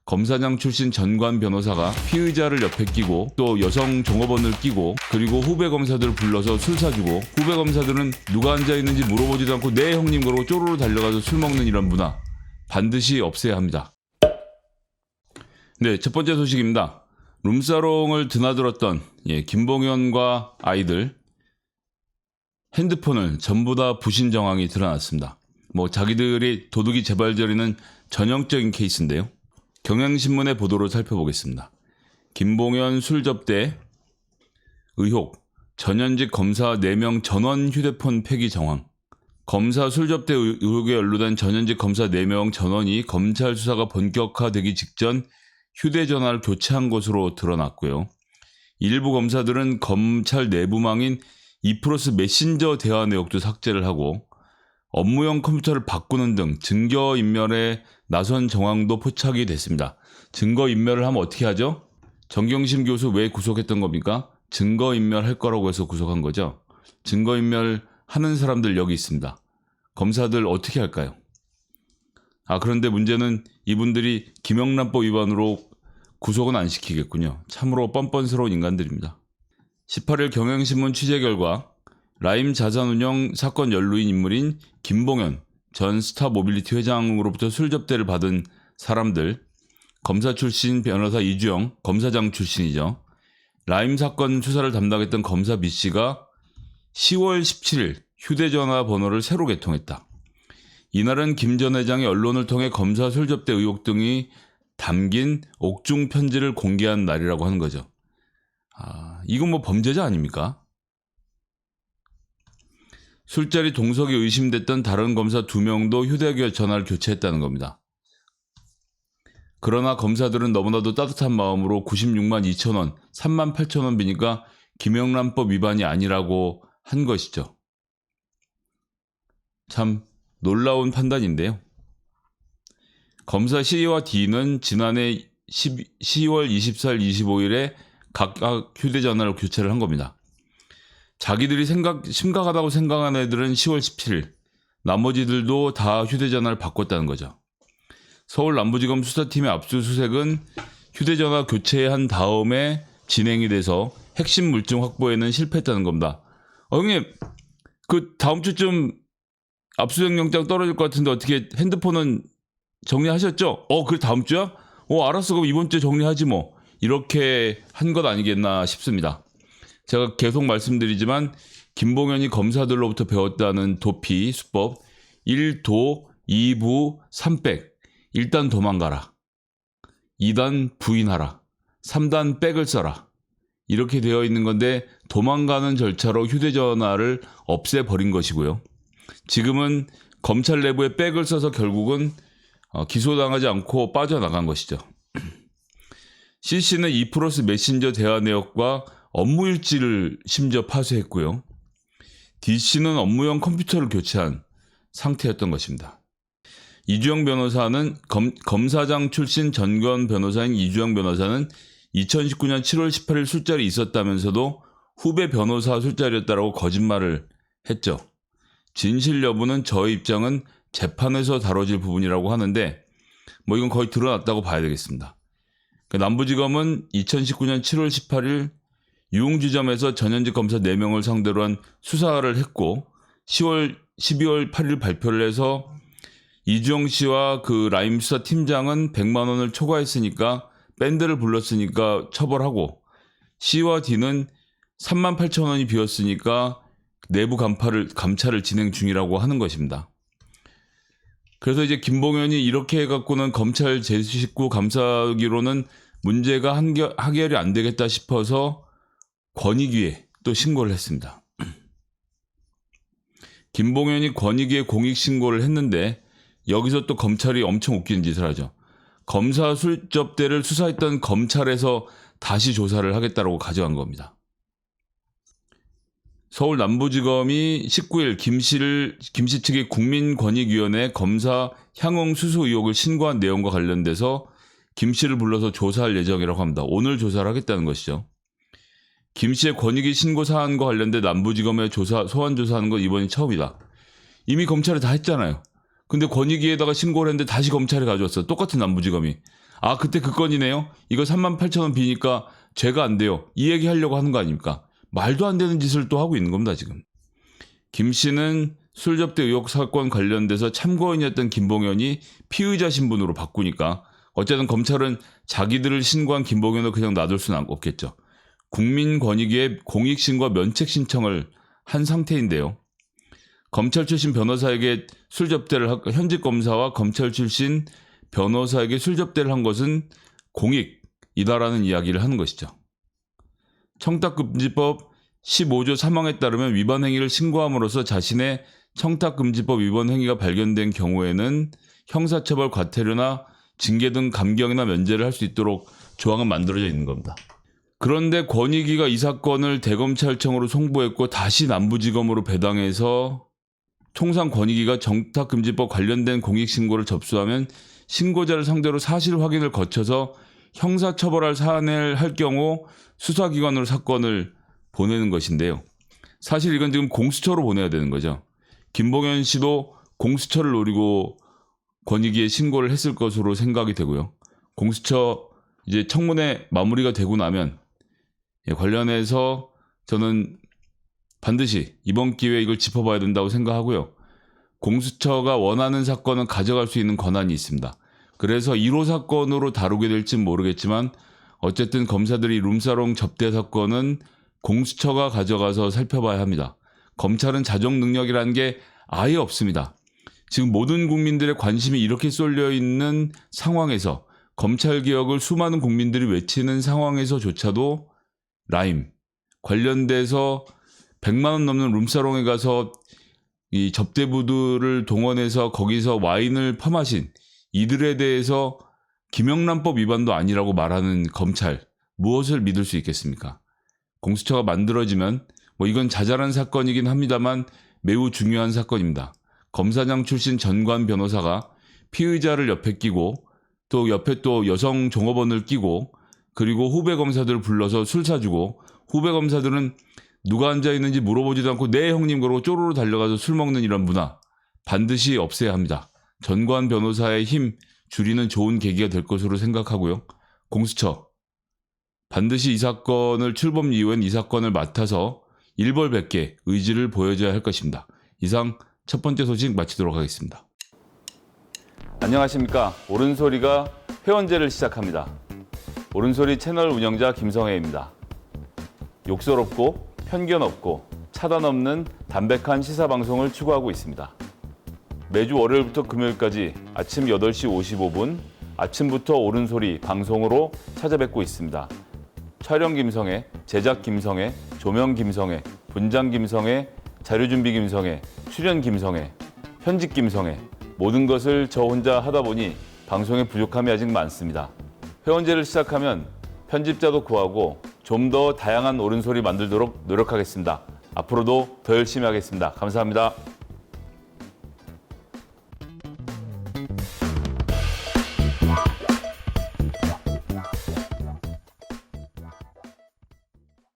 검사장 출신 전관 변호사가 피의자를 옆에 끼고 또 여성 종업원을 끼고 그리고 후배 검사들을 불러서 술 사주고 후배 검사들은 누가 앉아있는지 물어보지도 않고 네 형님 그러고 쪼르르 달려가서 술 먹는 이런 문화 반드시 없애야 합니다. 네, 첫 번째 소식입니다. 룸사롱을 드나들었던 김봉현과 아이들 핸드폰을 전부 다 부신 정황이 드러났습니다. 자기들이 도둑이 재발저리는 전형적인 케이스인데요. 경향신문의 보도로 살펴보겠습니다. 김봉현 술 접대 의혹, 전현직 검사 4명 전원 휴대폰 폐기 정황. 검사 술 접대 의혹에 연루된 전현직 검사 4명 전원이 검찰 수사가 본격화되기 직전 휴대전화를 교체한 것으로 드러났고요. 일부 검사들은 검찰 내부망인 E+ 메신저 대화 내역도 삭제를 하고 업무용 컴퓨터를 바꾸는 등 증거인멸에 나선 정황도 포착이 됐습니다. 증거인멸을 하면 어떻게 하죠? 정경심 교수 왜 구속했던 겁니까? 증거인멸할 거라고 해서 구속한 거죠. 증거인멸 하는 사람들 여기 있습니다. 검사들 어떻게 할까요? 그런데 문제는 이분들이 김영란법 위반으로 구속은 안 시키겠군요. 참으로 뻔뻔스러운 인간들입니다. 18일 경향신문 취재 결과 라임 자산운용 사건 연루인 인물인 김봉현 전 스타모빌리티 회장으로부터 술 접대를 받은 사람들, 검사 출신 변호사 이주영, 검사장 출신이죠. 라임 사건 수사를 담당했던 검사 B씨가 10월 17일 휴대전화 번호를 새로 개통했다. 이날은 김 전 회장이 언론을 통해 검사 술 접대 의혹 등이 담긴 옥중 편지를 공개한 날이라고 하는 거죠. 이건 범죄자 아닙니까? 술자리 동석이 의심됐던 다른 검사 2명도 휴대전화를 교체했다는 겁니다. 그러나 검사들은 너무나도 따뜻한 마음으로 96만 2천 원, 3만 8천 원 비니까 김영란법 위반이 아니라고 한 것이죠. 참 놀라운 판단인데요. 검사 C와 D는 지난해 10월 24일, 25일에 각각 휴대전화를 교체를 한 겁니다. 자기들이 심각하다고 생각하는 애들은 10월 17일, 나머지들도 다 휴대전화를 바꿨다는 거죠. 서울 남부지검 수사팀의 압수수색은 휴대전화 교체한 다음에 진행이 돼서 핵심 물증 확보에는 실패했다는 겁니다. 형님, 다음 주쯤 압수수색 영장 떨어질 것 같은데 어떻게 핸드폰은 정리하셨죠? 그래 다음 주야? 알았어. 그럼 이번 주에 정리하지 뭐. 이렇게 한 것 아니겠나 싶습니다. 제가 계속 말씀드리지만 김봉현이 검사들로부터 배웠다는 도피 수법 1도, 2부, 3백 1단 도망가라 2단 부인하라 3단 백을 써라 이렇게 되어 있는 건데 도망가는 절차로 휴대전화를 없애버린 것이고요. 지금은 검찰 내부에 백을 써서 결국은 기소당하지 않고 빠져나간 것이죠. C씨는 E+ 메신저 대화 내역과 업무 일지를 심지어 파쇄했고요. D씨는 업무용 컴퓨터를 교체한 상태였던 것입니다. 이주영 변호사는 검사장 출신 전관 변호사인 이주영 변호사는 2019년 7월 18일 술자리 있었다면서도 후배 변호사 술자리였다라고 거짓말을 했죠. 진실 여부는 저의 입장은 재판에서 다뤄질 부분이라고 하는데 이건 거의 드러났다고 봐야 되겠습니다. 남부지검은 2019년 7월 18일 유흥지점에서 전현직 검사 4명을 상대로 한 수사를 했고 12월 8일 발표를 해서 이주영 씨와 라임 수사 팀장은 100만 원을 초과했으니까 밴드를 불렀으니까 처벌하고 C와 D는 3만 8천 원이 비었으니까 내부 감찰을 진행 중이라고 하는 것입니다. 그래서 이제 김봉현이 이렇게 해갖고는 검찰 제19 감사기로는 문제가 해결이 안 되겠다 싶어서 권익위에 또 신고를 했습니다. 김봉현이 권익위에 공익신고를 했는데 여기서 또 검찰이 엄청 웃기는 짓을 하죠. 검사 술접대를 수사했던 검찰에서 다시 조사를 하겠다고 가져간 겁니다. 서울 남부지검이 19일 김씨 측이 국민권익위원회 검사 향응 수수 의혹을 신고한 내용과 관련돼서 김씨를 불러서 조사할 예정이라고 합니다. 오늘 조사를 하겠다는 것이죠. 김씨의 권익위 신고 사안과 관련돼 남부지검에 소환 조사하는 건 이번이 처음이다. 이미 검찰에 다 했잖아요. 근데 권익위에다가 신고를 했는데 다시 검찰에 가져왔어. 똑같은 남부지검이. 아, 그때 그 건이네요. 이거 38,000원 비니까 죄가 안 돼요. 이 얘기 하려고 하는 거 아닙니까? 말도 안 되는 짓을 또 하고 있는 겁니다, 지금. 김 씨는 술접대 의혹 사건 관련돼서 참고인이었던 김봉현이 피의자 신분으로 바꾸니까 어쨌든 검찰은 자기들을 신고한 김봉현을 그냥 놔둘 수는 없겠죠. 국민권익위에 공익신고 면책 신청을 한 상태인데요. 검찰 출신 변호사에게 현직 검사와 검찰 출신 변호사에게 술접대를 한 것은 공익이다라는 이야기를 하는 것이죠. 청탁금지법 15조 3항에 따르면 위반 행위를 신고함으로써 자신의 청탁금지법 위반 행위가 발견된 경우에는 형사처벌 과태료나 징계 등 감경이나 면제를 할 수 있도록 조항은 만들어져 있는 겁니다. 그런데 권익위가 이 사건을 대검찰청으로 송부했고 다시 남부지검으로 배당해서 통상 권익위가 청탁금지법 관련된 공익신고를 접수하면 신고자를 상대로 사실 확인을 거쳐서 형사처벌할 사안을 할 경우 수사기관으로 사건을 보내는 것인데요. 사실 이건 지금 공수처로 보내야 되는 거죠. 김봉현 씨도 공수처를 노리고 권익위에 신고를 했을 것으로 생각이 되고요. 공수처 이제 청문회 마무리가 되고 나면 관련해서 저는 반드시 이번 기회에 이걸 짚어봐야 된다고 생각하고요. 공수처가 원하는 사건은 가져갈 수 있는 권한이 있습니다. 그래서 1호 사건으로 다루게 될지는 모르겠지만 어쨌든 검사들이 룸사롱 접대 사건은 공수처가 가져가서 살펴봐야 합니다. 검찰은 자정 능력이라는 게 아예 없습니다. 지금 모든 국민들의 관심이 이렇게 쏠려 있는 상황에서 검찰개혁을 수많은 국민들이 외치는 상황에서조차도 라임 관련돼서 100만 원 넘는 룸사롱에 가서 이 접대부들을 동원해서 거기서 와인을 퍼마신 이들에 대해서 김영란법 위반도 아니라고 말하는 검찰, 무엇을 믿을 수 있겠습니까? 공수처가 만들어지면 이건 자잘한 사건이긴 합니다만 매우 중요한 사건입니다. 검사장 출신 전관 변호사가 피의자를 옆에 끼고 또 옆에 또 여성 종업원을 끼고 그리고 후배 검사들을 불러서 술 사주고 후배 검사들은 누가 앉아있는지 물어보지도 않고 네 형님 그러고 쪼르르 달려가서 술 먹는 이런 문화 반드시 없애야 합니다. 전관 변호사의 힘 줄이는 좋은 계기가 될 것으로 생각하고요. 공수처 반드시 이 사건을 출범 이후엔 이 사건을 맡아서 일벌백계 의지를 보여줘야 할 것입니다. 이상 첫 번째 소식 마치도록 하겠습니다. 안녕하십니까. 옳은소리가 회원제를 시작합니다. 옳은소리 채널 운영자 김성혜입니다. 욕설 없고 편견 없고 차단 없는 담백한 시사 방송을 추구하고 있습니다. 매주 월요일부터 금요일까지 아침 8시 55분 아침부터 옳은소리 방송으로 찾아뵙고 있습니다. 촬영 김성혜, 제작 김성혜, 조명 김성혜, 분장 김성혜, 자료준비 김성혜, 출연 김성혜, 편집 김성혜 모든 것을 저 혼자 하다 보니 방송에 부족함이 아직 많습니다. 회원제를 시작하면 편집자도 구하고 좀 더 다양한 옳은소리 만들도록 노력하겠습니다. 앞으로도 더 열심히 하겠습니다. 감사합니다.